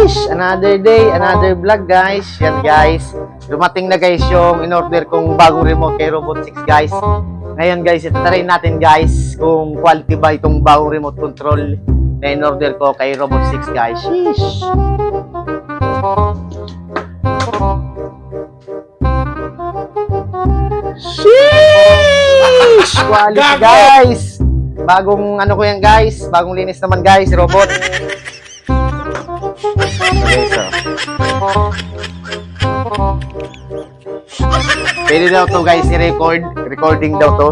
Sheesh! Another day, another vlog guys. Yan guys. Dumating na guys yung in-order kong bagong remote kay Robot 6 guys. Ngayon guys, itatry natin guys kung quality ba itong bagong remote control na in-order ko kay Robot 6 guys. Sheesh! Sheesh! Quality guys! Bagong ano ko yan guys. Bagong linis naman guys, Robot. Okay, so. Pwede daw to guys i-record. Recording daw to.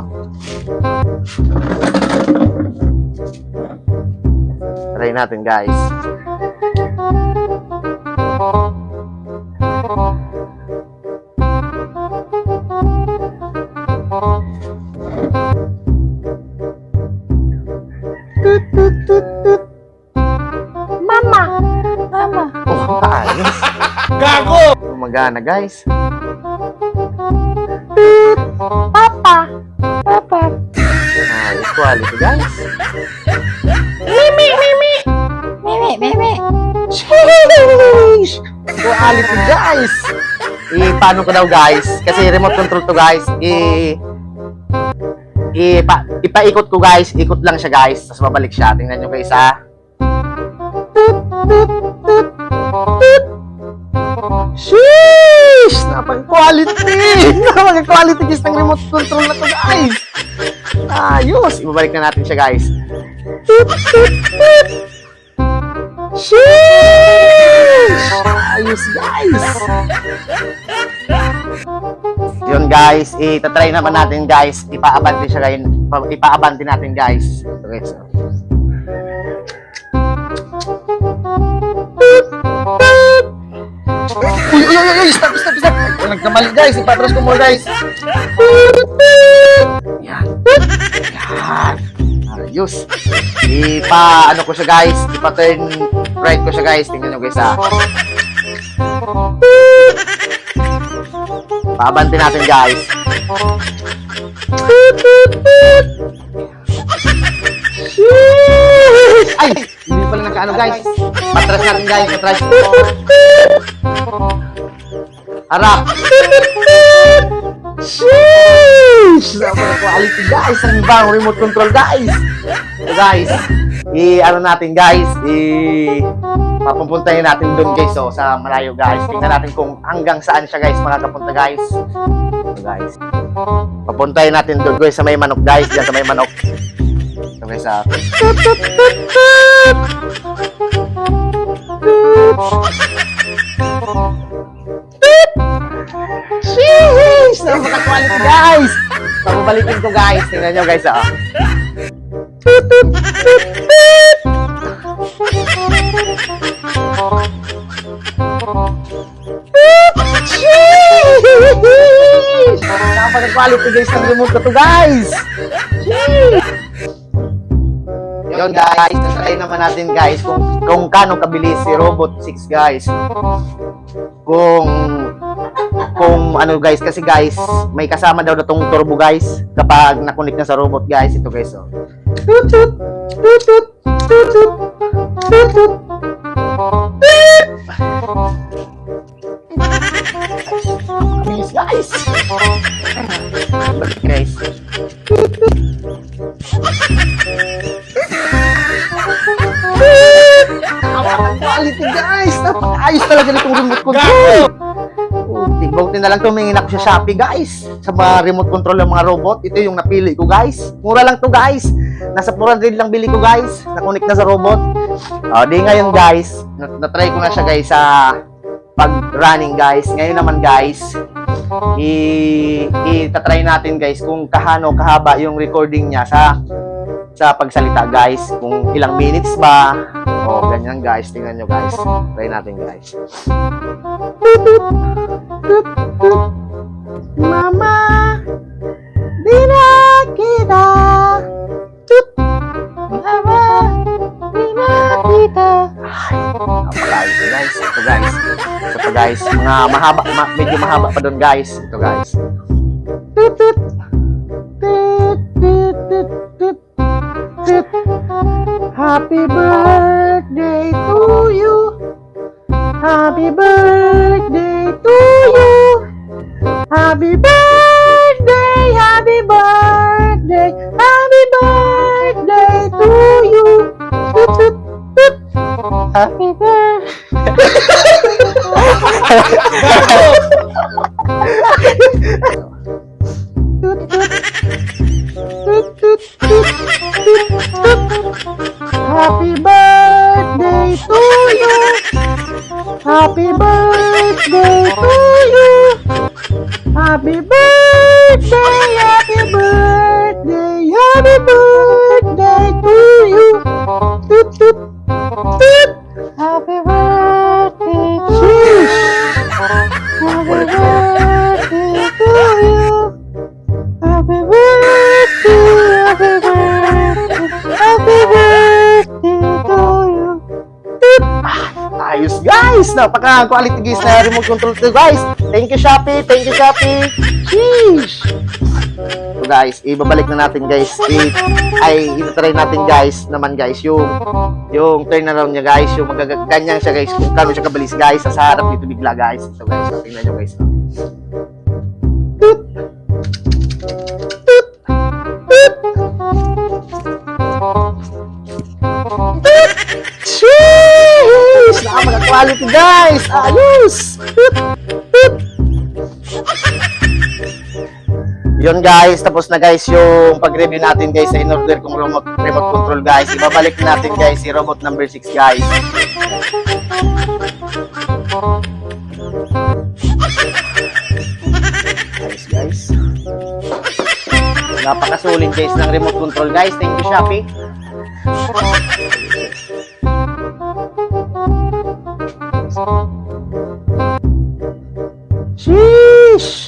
Try natin guys. Tut tut tut tut. Mama. Oh, ayos. Gago! Gumagana guys. Papa. Ayos, quality guys. Mimi. Sheesh! Quality guys. Paano ko daw guys? Kasi remote control to guys. Ipaikot ko guys. Ikot lang siya guys. Tapos babalik siya. Tingnan nyo guys ha. Sheesh! Napag-quality! Napag-quality guys ng remote control na to guys. Ayos! Ibabalik na natin siya guys. Sheesh! Ayos guys! Yun guys, itatry naman natin guys. Ipaabante siya guys. Ipaabante natin guys. Okay, so. Uy, stop. Nagkamali guys, ipatras ko mo guys. Yan. Ayos. Ano ko siya guys, ipa-turn right ko siya guys. Tingnan nyo guys ha. Paabante natin guys. Ay! Hindi pala nagkaano guys. Patras natin guys, patras. Harap. Sheesh! Napaka quality guys. Ang ibang remote control guys. So guys, ano natin guys, papupuntahin natin doon guys, so, sa malayo guys. Tingnan natin kung hanggang saan siya guys makakapunta guys. So guys, papuntahin natin doon guys sa may manok guys. Diyan sa may manok. So guys, sheesh! Napaka-quality guys! Pababalikin ko guys. Tingnan nyo guys ha. Sheesh! Napaka-quality guys ng remote ko to guys. Sheesh! Yun guys, natry naman natin guys kung kano kabilis si Robot 6 guys. Kung ano guys, kasi guys, may kasama daw na tong turbo guys kapag nakunik na sa robot guys. Ito guys, oh. Bilis guys. Balik guys. Quality guys. Napaka-ayos talaga nitong remote control. Tigbuti na lang tumingin ako sa Shopee guys. Sa mga remote control ng mga robot. Ito yung napili ko guys. Mura lang to guys. Nasa 400 lang bili ko guys. Nakunik na sa robot. Di ngayon guys, natry ko na siya guys sa pag-running guys. Ngayon naman guys, itatry natin guys kung kahaba yung recording niya sa pagsalita guys. Kung ilang minutes ba. Ganyan guys. Tingnan nyo guys. Try natin guys. Mama, di na kita. Mama, di na kita. Napakayos guys. Ito guys. Ito guys. Medyo mahaba pa doon guys. Ito guys. Happy birthday to you. Happy birthday to you. Happy birthday to you. Happy birthday, happy birthday, happy birthday to you. Toot, toot, toot. Happy birthday to you. Happy birthday to you. Happy birthday, happy birthday, happy birthday to you. Toot. Ayos guys! Napaka-quality guys na remote control to guys. Thank you Shopee! Thank you Shopee! Sheesh! So guys, ibabalik na natin guys. Ito-try natin guys naman guys yung turnaround niya guys. Yung magaganyan siya guys. Kung kano siya kabilis guys. Sa harap dito bigla guys. So guys, tingnan nyo guys. Toot! Toot! Toot! Toot! Sheesh! Napaka-quality guys! Ayos! Toot! Toot! Yun guys, tapos na guys yung pag-review natin guys sa in-order kong remote control guys. Ibabalik natin guys si robot number 6 guys. Guys. Napakasulit guys ng remote control guys. Thank you Shopee. Sheesh!